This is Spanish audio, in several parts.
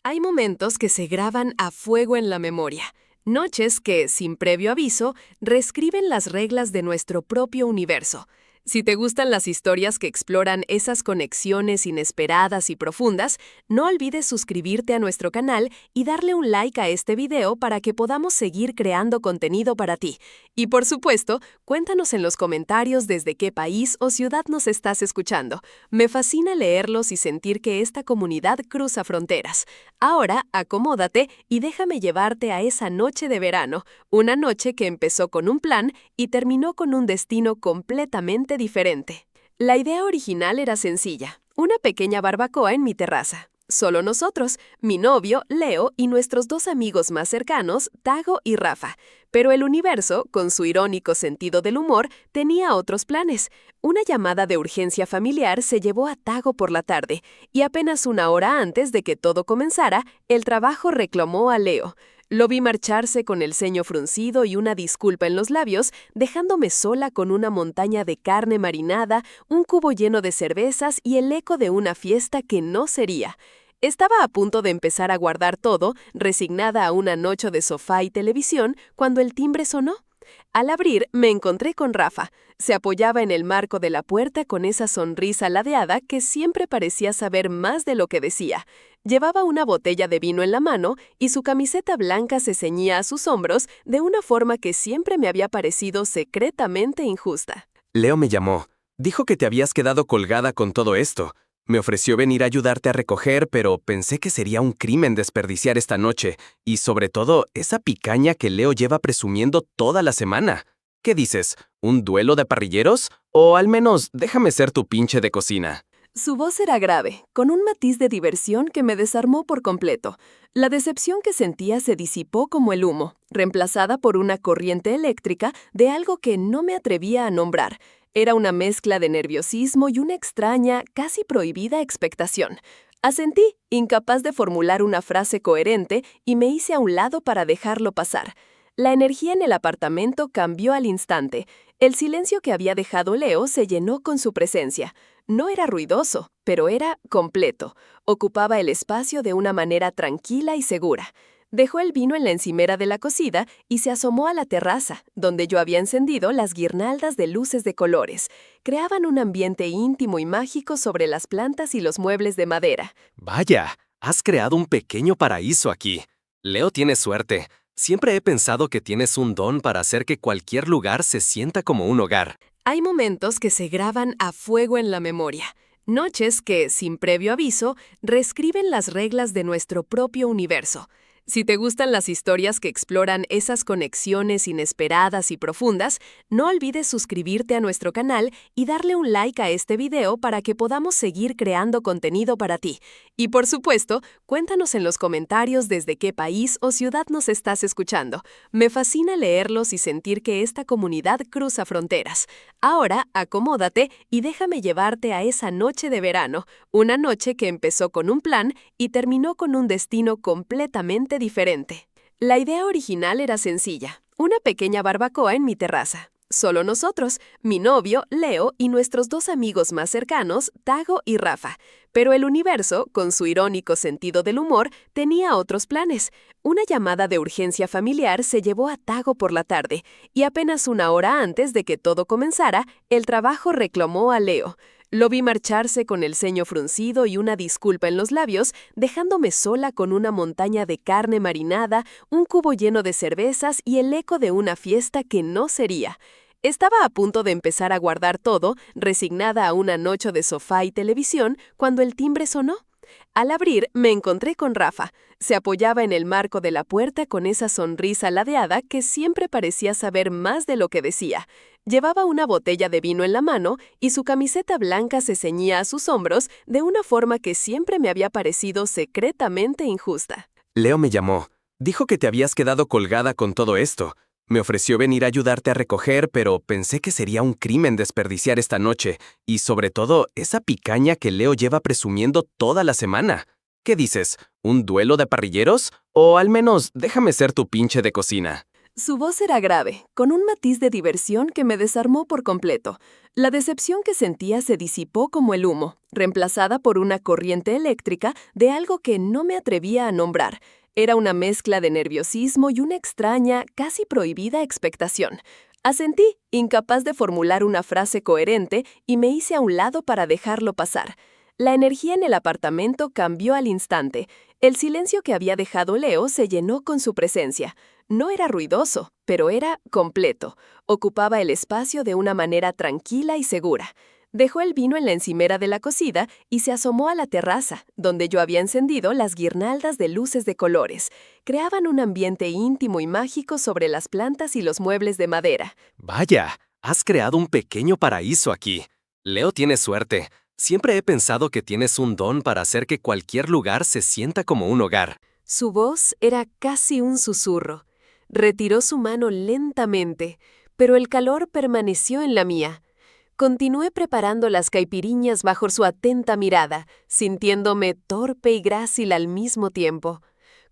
Hay momentos que se graban a fuego en la memoria, noches que, sin previo aviso, reescriben las reglas de nuestro propio universo. Si te gustan las historias que exploran esas conexiones inesperadas y profundas, no olvides suscribirte a nuestro canal y darle un like a este video para que podamos seguir creando contenido para ti. Y por supuesto, cuéntanos en los comentarios desde qué país o ciudad nos estás escuchando. Me fascina leerlos y sentir que esta comunidad cruza fronteras. Ahora, acomódate y déjame llevarte a esa noche de verano, una noche que empezó con un plan y terminó con un destino completamente diferente. La idea original era sencilla, una pequeña barbacoa en mi terraza. Solo nosotros, mi novio, Leo, y nuestros dos amigos más cercanos, Tago y Rafa. Pero el universo, con su irónico sentido del humor, tenía otros planes. Una llamada de urgencia familiar se llevó a Tago por la tarde, y apenas una hora antes de que todo comenzara, el trabajo reclamó a Leo. Lo vi marcharse con el ceño fruncido y una disculpa en los labios, dejándome sola con una montaña de carne marinada, un cubo lleno de cervezas y el eco de una fiesta que no sería. Estaba a punto de empezar a guardar todo, resignada a una noche de sofá y televisión, cuando el timbre sonó. Al abrir, me encontré con Rafa. Se apoyaba en el marco de la puerta con esa sonrisa ladeada que siempre parecía saber más de lo que decía. Llevaba una botella de vino en la mano y su camiseta blanca se ceñía a sus hombros de una forma que siempre me había parecido secretamente injusta. Leo me llamó. Dijo que te habías quedado colgada con todo esto. Me ofreció venir a ayudarte a recoger, pero pensé que sería un crimen desperdiciar esta noche, y sobre todo, esa picaña que Leo lleva presumiendo toda la semana. ¿Qué dices? ¿Un duelo de parrilleros? O al menos, déjame ser tu pinche de cocina. Su voz era grave, con un matiz de diversión que me desarmó por completo. La decepción que sentía se disipó como el humo, reemplazada por una corriente eléctrica de algo que no me atrevía a nombrar. Era una mezcla de nerviosismo y una extraña, casi prohibida expectación. Asentí, incapaz de formular una frase coherente, y me hice a un lado para dejarlo pasar. La energía en el apartamento cambió al instante. El silencio que había dejado Leo se llenó con su presencia. No era ruidoso, pero era completo. Ocupaba el espacio de una manera tranquila y segura. Dejó el vino en la encimera de la cocina y se asomó a la terraza, donde yo había encendido las guirnaldas de luces de colores. Creaban un ambiente íntimo y mágico sobre las plantas y los muebles de madera. Vaya, has creado un pequeño paraíso aquí. Leo tiene suerte. Siempre he pensado que tienes un don para hacer que cualquier lugar se sienta como un hogar. Hay momentos que se graban a fuego en la memoria, noches que, sin previo aviso, reescriben las reglas de nuestro propio universo. Si te gustan las historias que exploran esas conexiones inesperadas y profundas, no olvides suscribirte a nuestro canal y darle un like a este video para que podamos seguir creando contenido para ti. Y por supuesto, cuéntanos en los comentarios desde qué país o ciudad nos estás escuchando. Me fascina leerlos y sentir que esta comunidad cruza fronteras. Ahora, acomódate y déjame llevarte a esa noche de verano, una noche que empezó con un plan y terminó con un destino completamente diferente. La idea original era sencilla, una pequeña barbacoa en mi terraza. Solo nosotros, mi novio, Leo, y nuestros dos amigos más cercanos, Tago y Rafa. Pero el universo, con su irónico sentido del humor, tenía otros planes. Una llamada de urgencia familiar se llevó a Tago por la tarde, y apenas una hora antes de que todo comenzara, el trabajo reclamó a Leo. Lo vi marcharse con el ceño fruncido y una disculpa en los labios, dejándome sola con una montaña de carne marinada, un cubo lleno de cervezas y el eco de una fiesta que no sería. Estaba a punto de empezar a guardar todo, resignada a una noche de sofá y televisión, cuando el timbre sonó. Al abrir, me encontré con Rafa. Se apoyaba en el marco de la puerta con esa sonrisa ladeada que siempre parecía saber más de lo que decía. Llevaba una botella de vino en la mano y su camiseta blanca se ceñía a sus hombros de una forma que siempre me había parecido secretamente injusta. Leo me llamó. Dijo que te habías quedado colgada con todo esto. Me ofreció venir a ayudarte a recoger, pero pensé que sería un crimen desperdiciar esta noche, y sobre todo, esa picaña que Leo lleva presumiendo toda la semana. ¿Qué dices? ¿Un duelo de parrilleros? O al menos, déjame ser tu pinche de cocina. Su voz era grave, con un matiz de diversión que me desarmó por completo. La decepción que sentía se disipó como el humo, reemplazada por una corriente eléctrica de algo que no me atrevía a nombrar. Era una mezcla de nerviosismo y una extraña, casi prohibida expectación. Asentí, incapaz de formular una frase coherente, y me hice a un lado para dejarlo pasar. La energía en el apartamento cambió al instante. El silencio que había dejado Leo se llenó con su presencia. No era ruidoso, pero era completo. Ocupaba el espacio de una manera tranquila y segura. Dejó el vino en la encimera de la cocina y se asomó a la terraza, donde yo había encendido las guirnaldas de luces de colores. Creaban un ambiente íntimo y mágico sobre las plantas y los muebles de madera. Vaya, has creado un pequeño paraíso aquí. Leo tiene suerte. Siempre he pensado que tienes un don para hacer que cualquier lugar se sienta como un hogar. Su voz era casi un susurro. Retiró su mano lentamente, pero el calor permaneció en la mía. Continué preparando las caipiriñas bajo su atenta mirada, sintiéndome torpe y grácil al mismo tiempo.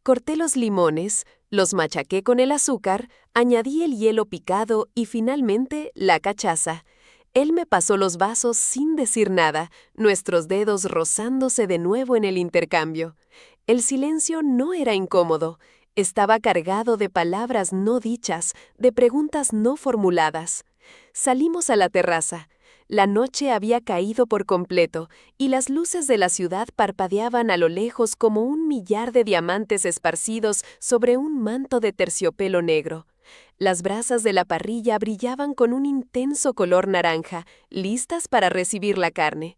Corté los limones, los machaqué con el azúcar, añadí el hielo picado y finalmente la cachaza. Él me pasó los vasos sin decir nada, nuestros dedos rozándose de nuevo en el intercambio. El silencio no era incómodo. Estaba cargado de palabras no dichas, de preguntas no formuladas. Salimos a la terraza. La noche había caído por completo y las luces de la ciudad parpadeaban a lo lejos como un millar de diamantes esparcidos sobre un manto de terciopelo negro. Las brasas de la parrilla brillaban con un intenso color naranja, listas para recibir la carne.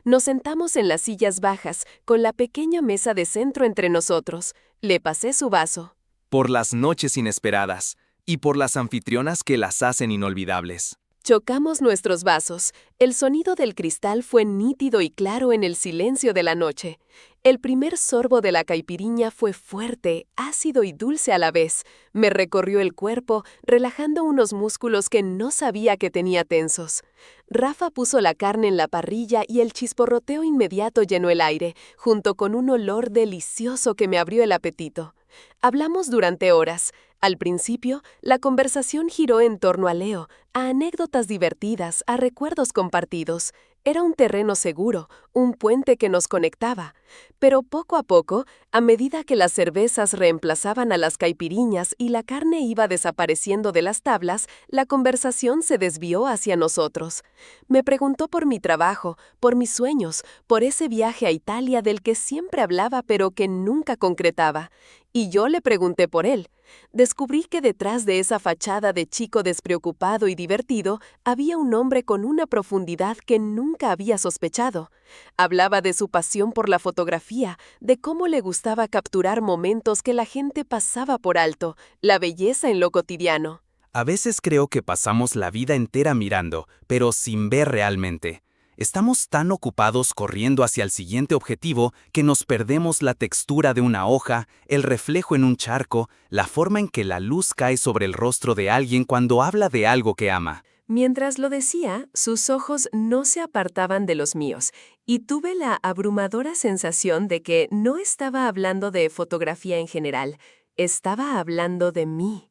Nos sentamos en las sillas bajas, con la pequeña mesa de centro entre nosotros. Le pasé su vaso. Por las noches inesperadas y por las anfitrionas que las hacen inolvidables. Chocamos nuestros vasos. El sonido del cristal fue nítido y claro en el silencio de la noche. El primer sorbo de la caipiriña fue fuerte, ácido y dulce a la vez. Me recorrió el cuerpo, relajando unos músculos que no sabía que tenía tensos. Rafa puso la carne en la parrilla y el chisporroteo inmediato llenó el aire, junto con un olor delicioso que me abrió el apetito. Hablamos durante horas. Al principio, la conversación giró en torno a Leo, a anécdotas divertidas, a recuerdos compartidos. Era un terreno seguro, un puente que nos conectaba. Pero poco a poco, a medida que las cervezas reemplazaban a las caipiriñas y la carne iba desapareciendo de las tablas, la conversación se desvió hacia nosotros. Me preguntó por mi trabajo, por mis sueños, por ese viaje a Italia del que siempre hablaba pero que nunca concretaba. Y yo le pregunté por él. Descubrí que detrás de esa fachada de chico despreocupado y divertido había un hombre con una profundidad que nunca había sospechado. Hablaba de su pasión por la fotografía, de cómo le gustaba capturar momentos que la gente pasaba por alto, la belleza en lo cotidiano. A veces creo que pasamos la vida entera mirando, pero sin ver realmente. Estamos tan ocupados corriendo hacia el siguiente objetivo que nos perdemos la textura de una hoja, el reflejo en un charco, la forma en que la luz cae sobre el rostro de alguien cuando habla de algo que ama. Mientras lo decía, sus ojos no se apartaban de los míos, y tuve la abrumadora sensación de que no estaba hablando de fotografía en general, estaba hablando de mí.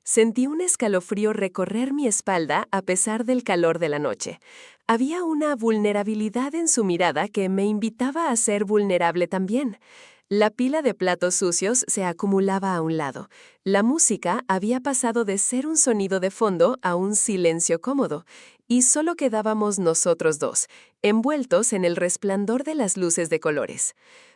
Sentí un escalofrío recorrer mi espalda a pesar del calor de la noche. Había una vulnerabilidad en su mirada que me invitaba a ser vulnerable también. La pila de platos sucios se acumulaba a un lado. La música había pasado de ser un sonido de fondo a un silencio cómodo, y solo quedábamos nosotros dos, envueltos en el resplandor de las luces de colores.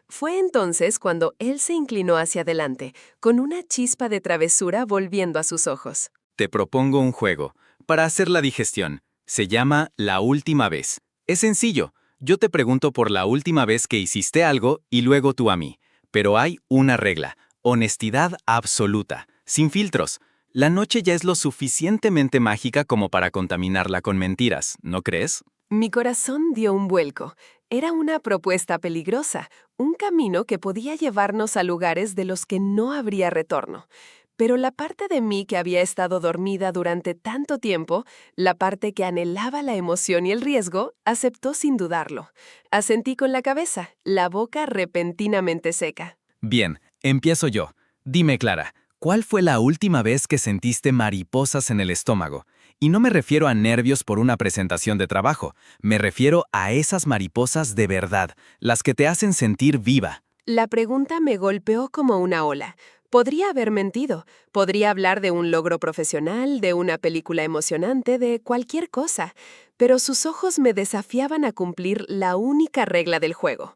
Fue entonces cuando él se inclinó hacia adelante, con una chispa de travesura volviendo a sus ojos. Te propongo un juego para hacer la digestión. Se llama La Última Vez. Es sencillo. Yo te pregunto por la última vez que hiciste algo y luego tú a mí. Pero hay una regla: honestidad absoluta, sin filtros. La noche ya es lo suficientemente mágica como para contaminarla con mentiras, ¿no crees? Mi corazón dio un vuelco. Era una propuesta peligrosa, un camino que podía llevarnos a lugares de los que no habría retorno. Pero la parte de mí que había estado dormida durante tanto tiempo, la parte que anhelaba la emoción y el riesgo, aceptó sin dudarlo. Asentí con la cabeza, la boca repentinamente seca. Bien, empiezo yo. Dime, Clara, ¿Cuál fue la última vez que sentiste mariposas en el estómago? Y no me refiero a nervios por una presentación de trabajo, me refiero a esas mariposas de verdad, las que te hacen sentir viva. La pregunta me golpeó como una ola. Podría haber mentido. Podría hablar de un logro profesional, de una película emocionante, de cualquier cosa. Pero sus ojos me desafiaban a cumplir la única regla del juego.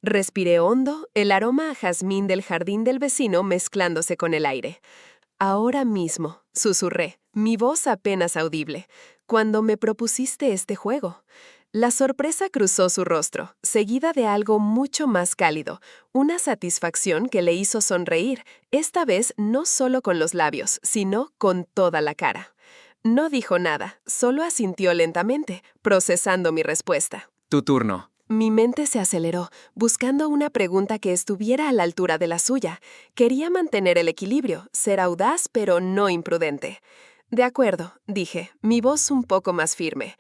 Respiré hondo, el aroma a jazmín del jardín del vecino mezclándose con el aire. Ahora mismo, susurré, mi voz apenas audible, cuando me propusiste este juego. La sorpresa cruzó su rostro, seguida de algo mucho más cálido, una satisfacción que le hizo sonreír, esta vez no solo con los labios, sino con toda la cara. No dijo nada, solo asintió lentamente, procesando mi respuesta. Tu turno. Mi mente se aceleró, buscando una pregunta que estuviera a la altura de la suya. Quería mantener el equilibrio, ser audaz pero no imprudente. De acuerdo, dije, mi voz un poco más firme.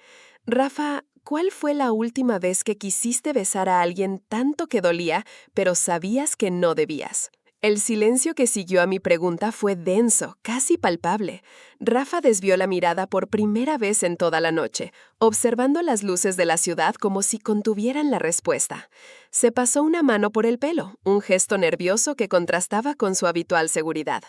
Rafa, ¿cuál fue la última vez que quisiste besar a alguien tanto que dolía, pero sabías que no debías? El silencio que siguió a mi pregunta fue denso, casi palpable. Rafa desvió la mirada por primera vez en toda la noche, observando las luces de la ciudad como si contuvieran la respuesta. Se pasó una mano por el pelo, un gesto nervioso que contrastaba con su habitual seguridad.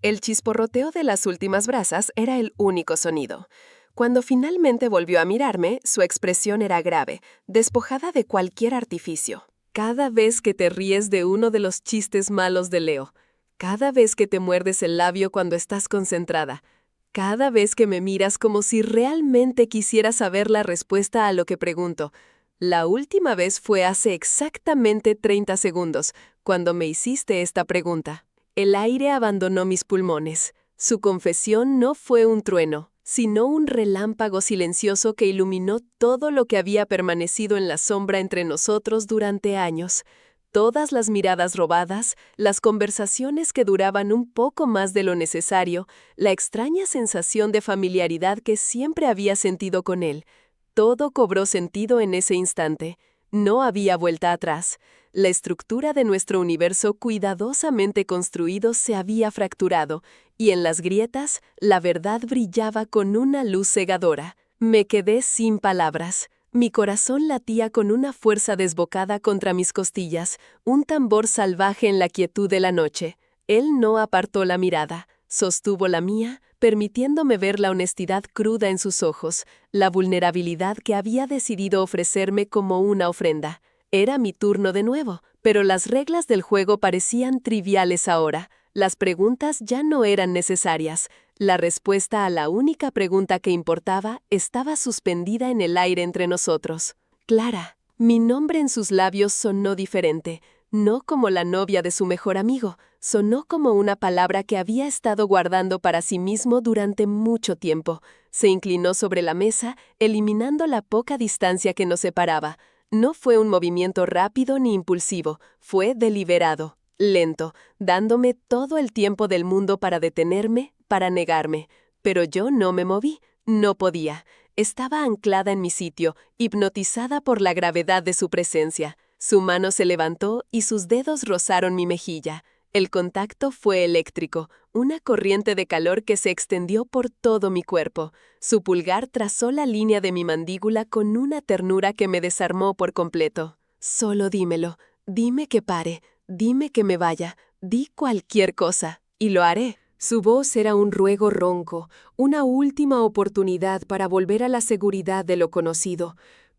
El chisporroteo de las últimas brasas era el único sonido. Cuando finalmente volvió a mirarme, su expresión era grave, despojada de cualquier artificio. Cada vez que te ríes de uno de los chistes malos de Leo, cada vez que te muerdes el labio cuando estás concentrada, cada vez que me miras como si realmente quisieras saber la respuesta a lo que pregunto. La última vez fue hace exactamente 30 segundos, cuando me hiciste esta pregunta. El aire abandonó mis pulmones. Su confesión no fue un trueno, sino un relámpago silencioso que iluminó todo lo que había permanecido en la sombra entre nosotros durante años. Todas las miradas robadas, las conversaciones que duraban un poco más de lo necesario, la extraña sensación de familiaridad que siempre había sentido con él. Todo cobró sentido en ese instante. No había vuelta atrás. La estructura de nuestro universo cuidadosamente construido se había fracturado, y en las grietas la verdad brillaba con una luz cegadora. Me quedé sin palabras. Mi corazón latía con una fuerza desbocada contra mis costillas, un tambor salvaje en la quietud de la noche. Él no apartó la mirada, sostuvo la mía, permitiéndome ver la honestidad cruda en sus ojos, la vulnerabilidad que había decidido ofrecerme como una ofrenda. Era mi turno de nuevo, pero las reglas del juego parecían triviales ahora. Las preguntas ya no eran necesarias. La respuesta a la única pregunta que importaba estaba suspendida en el aire entre nosotros. Clara. Mi nombre en sus labios sonó diferente. No como la novia de su mejor amigo, sonó como una palabra que había estado guardando para sí mismo durante mucho tiempo. Se inclinó sobre la mesa, eliminando la poca distancia que nos separaba. No fue un movimiento rápido ni impulsivo, fue deliberado, lento, dándome todo el tiempo del mundo para detenerme, para negarme. Pero yo no me moví, no podía. Estaba anclada en mi sitio, hipnotizada por la gravedad de su presencia. Su mano se levantó y sus dedos rozaron mi mejilla. El contacto fue eléctrico, una corriente de calor que se extendió por todo mi cuerpo. Su pulgar trazó la línea de mi mandíbula con una ternura que me desarmó por completo. Solo dímelo, dime que pare, dime que me vaya, di cualquier cosa, y lo haré. Su voz era un ruego ronco, una última oportunidad para volver a la seguridad de lo conocido.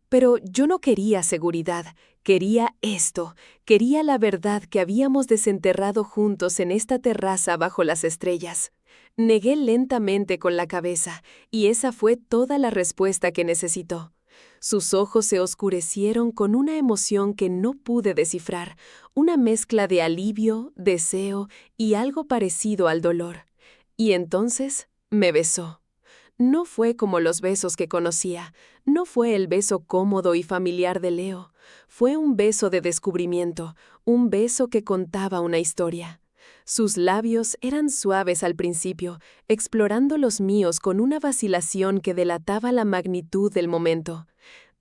Pero yo no quería seguridad, quería esto, quería la verdad que habíamos desenterrado juntos en esta terraza bajo las estrellas. Negué lentamente con la cabeza, y esa fue toda la respuesta que necesitó. Sus ojos se oscurecieron con una emoción que no pude descifrar, una mezcla de alivio, deseo y algo parecido al dolor. Y entonces me besó. No fue como los besos que conocía, no fue el beso cómodo y familiar de Leo. Fue un beso de descubrimiento, un beso que contaba una historia. Sus labios eran suaves al principio, explorando los míos con una vacilación que delataba la magnitud del momento.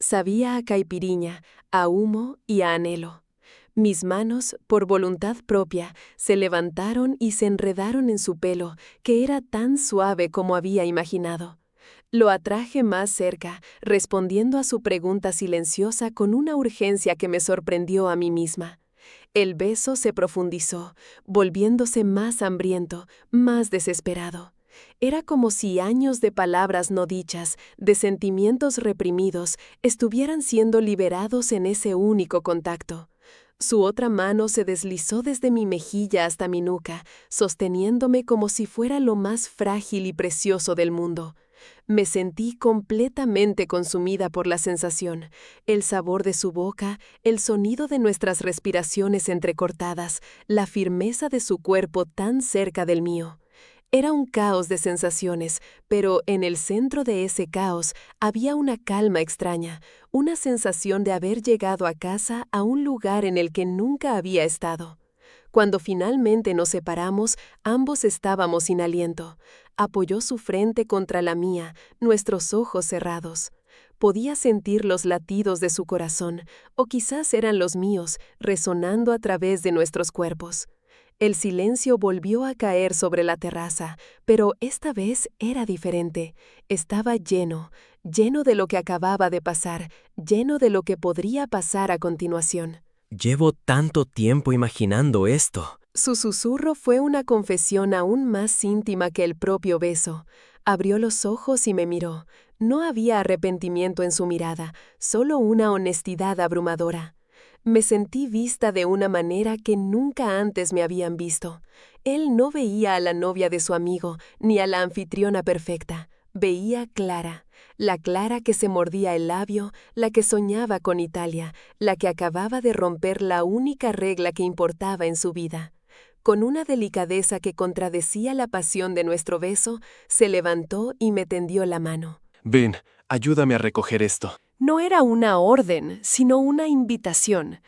Sabía a caipiriña, a humo y a anhelo. Mis manos, por voluntad propia, se levantaron y se enredaron en su pelo, que era tan suave como había imaginado. Lo atraje más cerca, respondiendo a su pregunta silenciosa con una urgencia que me sorprendió a mí misma. El beso se profundizó, volviéndose más hambriento, más desesperado. Era como si años de palabras no dichas, de sentimientos reprimidos, estuvieran siendo liberados en ese único contacto. Su otra mano se deslizó desde mi mejilla hasta mi nuca, sosteniéndome como si fuera lo más frágil y precioso del mundo. Me sentí completamente consumida por la sensación, el sabor de su boca, el sonido de nuestras respiraciones entrecortadas, la firmeza de su cuerpo tan cerca del mío. Era un caos de sensaciones, pero en el centro de ese caos había una calma extraña, una sensación de haber llegado a casa a un lugar en el que nunca había estado. Cuando finalmente nos separamos, ambos estábamos sin aliento. Apoyó su frente contra la mía, nuestros ojos cerrados. Podía sentir los latidos de su corazón, o quizás eran los míos, resonando a través de nuestros cuerpos. El silencio volvió a caer sobre la terraza, pero esta vez era diferente. Estaba lleno de lo que acababa de pasar, lleno de lo que podría pasar a continuación. Llevo tanto tiempo imaginando esto. Su susurro fue una confesión aún más íntima que el propio beso. Abrió los ojos y me miró. No había arrepentimiento en su mirada, solo una honestidad abrumadora. Me sentí vista de una manera que nunca antes me habían visto. Él no veía a la novia de su amigo, ni a la anfitriona perfecta. Veía Clara, la Clara que se mordía el labio, la que soñaba con Italia, la que acababa de romper la única regla que importaba en su vida. Con una delicadeza que contradecía la pasión de nuestro beso, se levantó y me tendió la mano. Ven, ayúdame a recoger esto. No era una orden, sino una invitación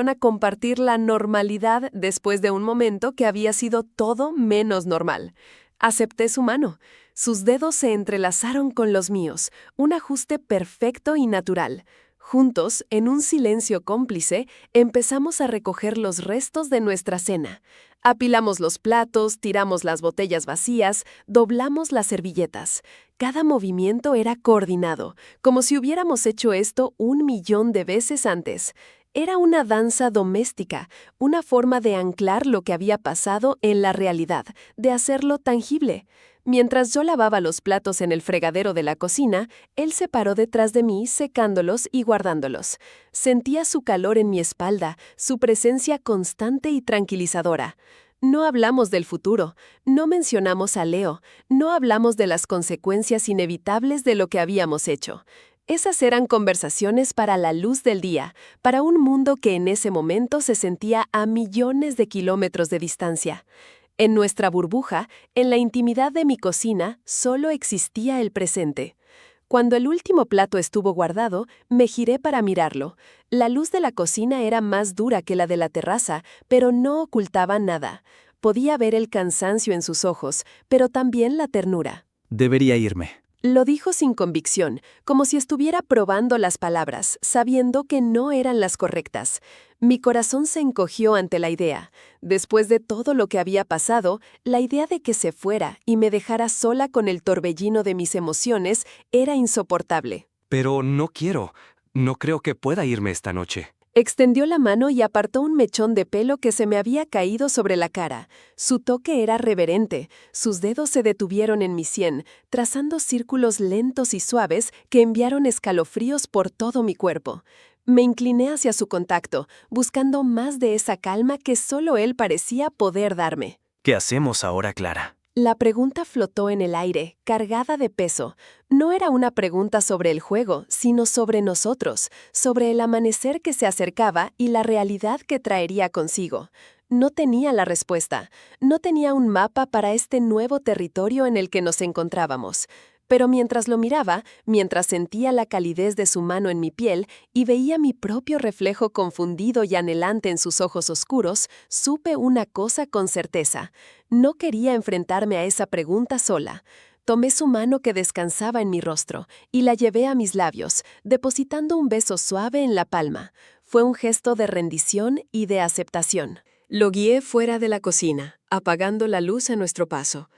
a compartir la normalidad después de un momento que había sido todo menos normal. Acepté su mano. Sus dedos se entrelazaron con los míos, un ajuste perfecto y natural. Juntos, en un silencio cómplice, empezamos a recoger los restos de nuestra cena. Apilamos los platos, tiramos las botellas vacías, doblamos las servilletas. Cada movimiento era coordinado, como si hubiéramos hecho esto 1.000.000 de veces antes. Era una danza doméstica, una forma de anclar lo que había pasado en la realidad, de hacerlo tangible. Mientras yo lavaba los platos en el fregadero de la cocina, él se paró detrás de mí secándolos y guardándolos. Sentía su calor en mi espalda, su presencia constante y tranquilizadora. No hablamos del futuro, no mencionamos a Leo, no hablamos de las consecuencias inevitables de lo que habíamos hecho. Esas eran conversaciones para la luz del día, para un mundo que en ese momento se sentía a millones de kilómetros de distancia. En nuestra burbuja, en la intimidad de mi cocina, solo existía el presente. Cuando el último plato estuvo guardado, me giré para mirarlo. La luz de la cocina era más dura que la de la terraza, pero no ocultaba nada. Podía ver el cansancio en sus ojos, pero también la ternura. Debería irme. Lo dijo sin convicción, como si estuviera probando las palabras, sabiendo que no eran las correctas. Mi corazón se encogió ante la idea. Después de todo lo que había pasado, la idea de que se fuera y me dejara sola con el torbellino de mis emociones era insoportable. Pero no quiero. No creo que pueda irme esta noche. Extendió la mano y apartó un mechón de pelo que se me había caído sobre la cara. Su toque era reverente. Sus dedos se detuvieron en mi sien, trazando círculos lentos y suaves que enviaron escalofríos por todo mi cuerpo. Me incliné hacia su contacto, buscando más de esa calma que solo él parecía poder darme. ¿Qué hacemos ahora, Clara? La pregunta flotó en el aire, cargada de peso. No era una pregunta sobre el juego, sino sobre nosotros, sobre el amanecer que se acercaba y la realidad que traería consigo. No tenía la respuesta, no tenía un mapa para este nuevo territorio en el que nos encontrábamos. Pero mientras lo miraba, mientras sentía la calidez de su mano en mi piel y veía mi propio reflejo confundido y anhelante en sus ojos oscuros, supe una cosa con certeza. No quería enfrentarme a esa pregunta sola. Tomé su mano que descansaba en mi rostro y la llevé a mis labios, depositando un beso suave en la palma. Fue un gesto de rendición y de aceptación. Lo guié fuera de la cocina, apagando la luz a nuestro paso.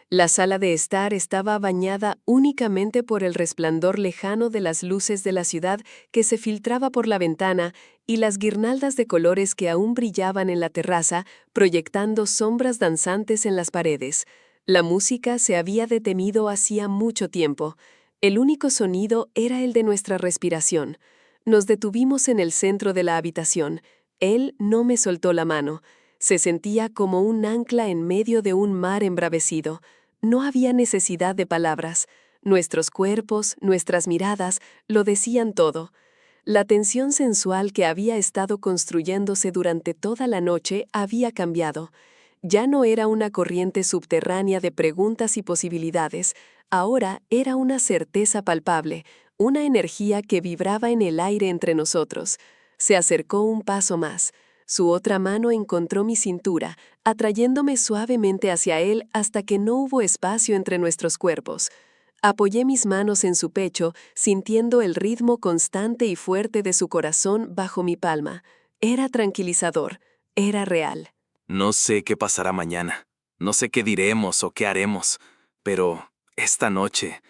La sala de estar estaba bañada únicamente por el resplandor lejano de las luces de la ciudad que se filtraba por la ventana y las guirnaldas de colores que aún brillaban en la terraza, proyectando sombras danzantes en las paredes. La música se había detenido hacía mucho tiempo. El único sonido era el de nuestra respiración. Nos detuvimos en el centro de la habitación. Él no me soltó la mano. Se sentía como un ancla en medio de un mar embravecido. No había necesidad de palabras. Nuestros cuerpos, nuestras miradas, lo decían todo. La tensión sensual que había estado construyéndose durante toda la noche había cambiado. Ya no era una corriente subterránea de preguntas y posibilidades. Ahora era una certeza palpable, una energía que vibraba en el aire entre nosotros. Se acercó un paso más. Su otra mano encontró mi cintura, atrayéndome suavemente hacia él hasta que no hubo espacio entre nuestros cuerpos. Apoyé mis manos en su pecho, sintiendo el ritmo constante y fuerte de su corazón bajo mi palma. Era tranquilizador, era real. No sé qué pasará mañana, no sé qué diremos o qué haremos, pero esta noche,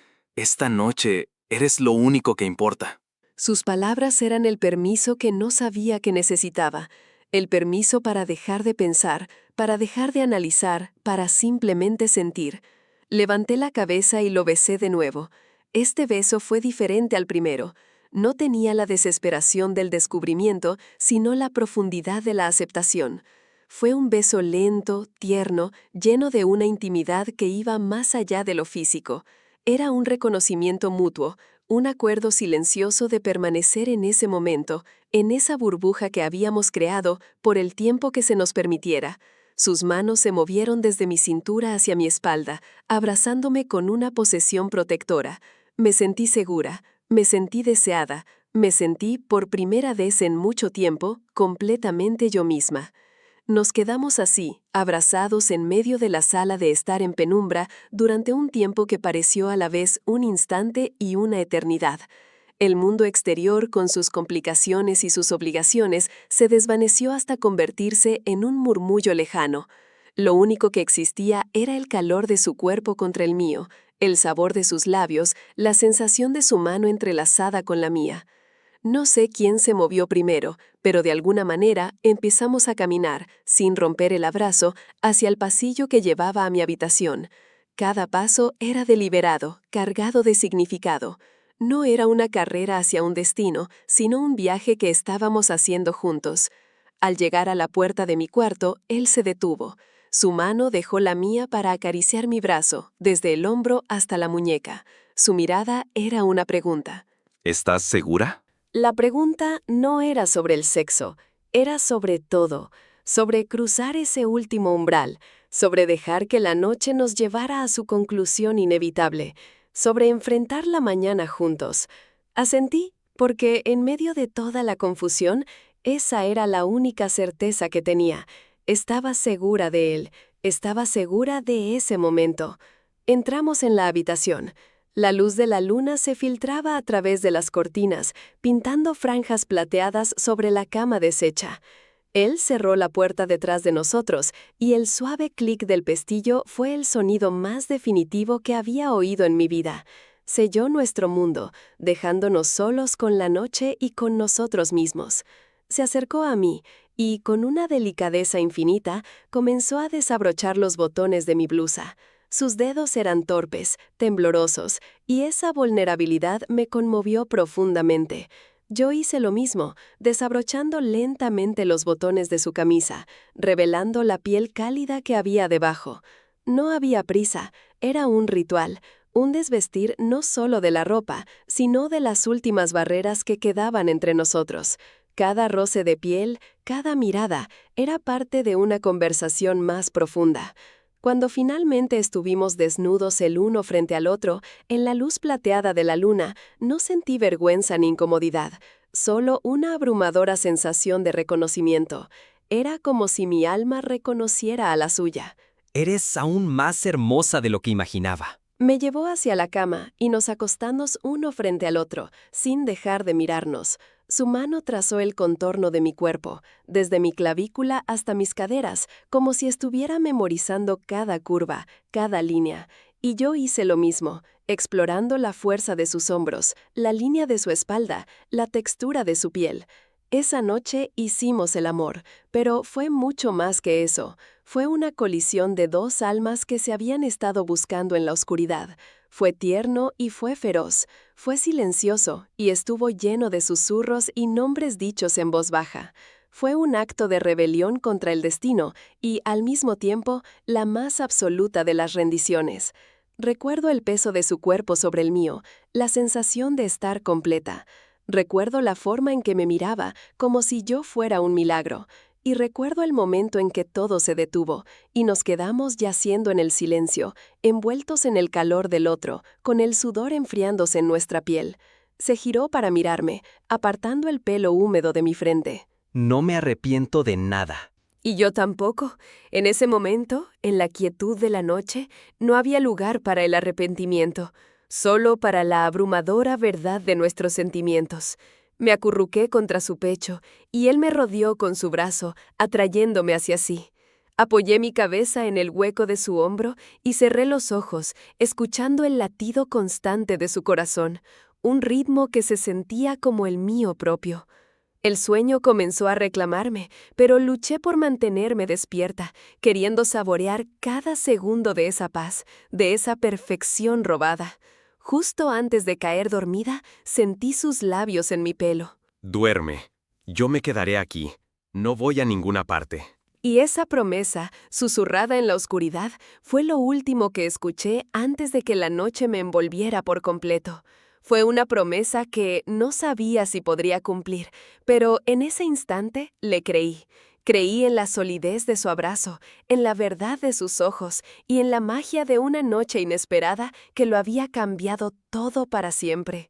eres lo único que importa. Sus palabras eran el permiso que no sabía que necesitaba. El permiso para dejar de pensar, para dejar de analizar, para simplemente sentir. Levanté la cabeza y lo besé de nuevo. Este beso fue diferente al primero. No tenía la desesperación del descubrimiento, sino la profundidad de la aceptación. Fue un beso lento, tierno, lleno de una intimidad que iba más allá de lo físico. Era un reconocimiento mutuo, un acuerdo silencioso de permanecer en ese momento, en esa burbuja que habíamos creado por el tiempo que se nos permitiera. Sus manos se movieron desde mi cintura hacia mi espalda, abrazándome con una posesión protectora. Me sentí segura, me sentí deseada, me sentí, por primera vez en mucho tiempo, completamente yo misma. Nos quedamos así, abrazados en medio de la sala de estar en penumbra durante un tiempo que pareció a la vez un instante y una eternidad. El mundo exterior, con sus complicaciones y sus obligaciones, se desvaneció hasta convertirse en un murmullo lejano. Lo único que existía era el calor de su cuerpo contra el mío, el sabor de sus labios, la sensación de su mano entrelazada con la mía. No sé quién se movió primero, pero de alguna manera empezamos a caminar, sin romper el abrazo, hacia el pasillo que llevaba a mi habitación. Cada paso era deliberado, cargado de significado. No era una carrera hacia un destino, sino un viaje que estábamos haciendo juntos. Al llegar a la puerta de mi cuarto, él se detuvo. Su mano dejó la mía para acariciar mi brazo, desde el hombro hasta la muñeca. Su mirada era una pregunta. ¿Estás segura? La pregunta no era sobre el sexo, era sobre todo, sobre cruzar ese último umbral, sobre dejar que la noche nos llevara a su conclusión inevitable, sobre enfrentar la mañana juntos. Asentí, porque en medio de toda la confusión, esa era la única certeza que tenía. Estaba segura de él, estaba segura de ese momento. Entramos en la habitación. La luz de la luna se filtraba a través de las cortinas, pintando franjas plateadas sobre la cama deshecha. Él cerró la puerta detrás de nosotros, y el suave clic del pestillo fue el sonido más definitivo que había oído en mi vida. Selló nuestro mundo, dejándonos solos con la noche y con nosotros mismos. Se acercó a mí, y con una delicadeza infinita, comenzó a desabrochar los botones de mi blusa. Sus dedos eran torpes, temblorosos, y esa vulnerabilidad me conmovió profundamente. Yo hice lo mismo, desabrochando lentamente los botones de su camisa, revelando la piel cálida que había debajo. No había prisa, era un ritual, un desvestir no solo de la ropa, sino de las últimas barreras que quedaban entre nosotros. Cada roce de piel, cada mirada, era parte de una conversación más profunda. Cuando finalmente estuvimos desnudos el uno frente al otro, en la luz plateada de la luna, no sentí vergüenza ni incomodidad, solo una abrumadora sensación de reconocimiento. Era como si mi alma reconociera a la suya. Eres aún más hermosa de lo que imaginaba. Me llevó hacia la cama y nos acostamos uno frente al otro, sin dejar de mirarnos. Su mano trazó el contorno de mi cuerpo, desde mi clavícula hasta mis caderas, como si estuviera memorizando cada curva, cada línea. Y yo hice lo mismo, explorando la fuerza de sus hombros, la línea de su espalda, la textura de su piel. Esa noche hicimos el amor, pero fue mucho más que eso. Fue una colisión de dos almas que se habían estado buscando en la oscuridad. Fue tierno y fue feroz. Fue silencioso y estuvo lleno de susurros y nombres dichos en voz baja. Fue un acto de rebelión contra el destino y, al mismo tiempo, la más absoluta de las rendiciones. Recuerdo el peso de su cuerpo sobre el mío, la sensación de estar completa. Recuerdo la forma en que me miraba, como si yo fuera un milagro. Y recuerdo el momento en que todo se detuvo, y nos quedamos yaciendo en el silencio, envueltos en el calor del otro, con el sudor enfriándose en nuestra piel. Se giró para mirarme, apartando el pelo húmedo de mi frente. No me arrepiento de nada. Y yo tampoco. En ese momento, en la quietud de la noche, no había lugar para el arrepentimiento, solo para la abrumadora verdad de nuestros sentimientos. Me acurruqué contra su pecho, y él me rodeó con su brazo, atrayéndome hacia sí. Apoyé mi cabeza en el hueco de su hombro y cerré los ojos, escuchando el latido constante de su corazón, un ritmo que se sentía como el mío propio. El sueño comenzó a reclamarme, pero luché por mantenerme despierta, queriendo saborear cada segundo de esa paz, de esa perfección robada. Justo antes de caer dormida, sentí sus labios en mi pelo. Duerme. Yo me quedaré aquí. No voy a ninguna parte. Y esa promesa, susurrada en la oscuridad, fue lo último que escuché antes de que la noche me envolviera por completo. Fue una promesa que no sabía si podría cumplir, pero en ese instante le creí. Creí en la solidez de su abrazo, en la verdad de sus ojos y en la magia de una noche inesperada que lo había cambiado todo para siempre.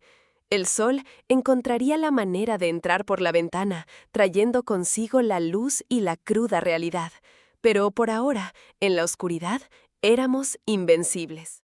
El sol encontraría la manera de entrar por la ventana, trayendo consigo la luz y la cruda realidad. Pero por ahora, en la oscuridad, éramos invencibles.